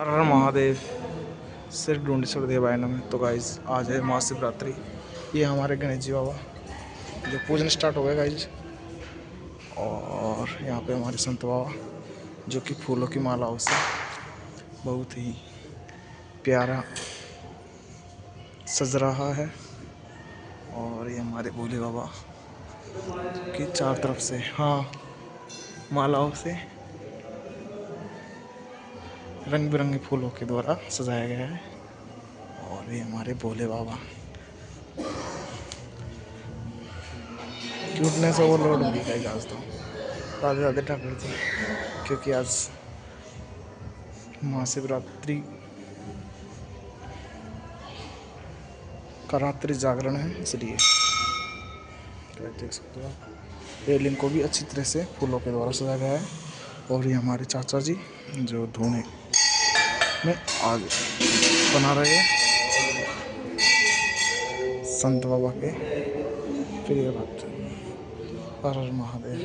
हर हर महादेव। सिर ढूंढ छोड़ दिया भाई ने। तो गाइज आज है महाशिवरात्रि। ये हमारे गणेश जी बाबा जो पूजन स्टार्ट हो गया गाइज। और यहाँ पे हमारे संत बाबा जो कि फूलों की मालाओं से बहुत ही प्यारा सज रहा है। और ये हमारे भोले बाबा की चार तरफ से मालाओं से रंग बिरंगे फूलों के द्वारा सजाया गया है। और ये हमारे भोले बाबा क्यूटनेस ओवरलोड होगी गाइस आज तो। राधे राधे ठाकुर जी, क्योंकि आज महाशिवरात्रि का रात्रि जागरण है, इसलिए देख सकते हो आप। रेलिंग को भी अच्छी तरह से फूलों के द्वारा सजाया गया है। और ये हमारे चाचा जी जो धुने में आग बना रहे हैं, संत बाबा के प्रिय भक्त। हर हर महादेव।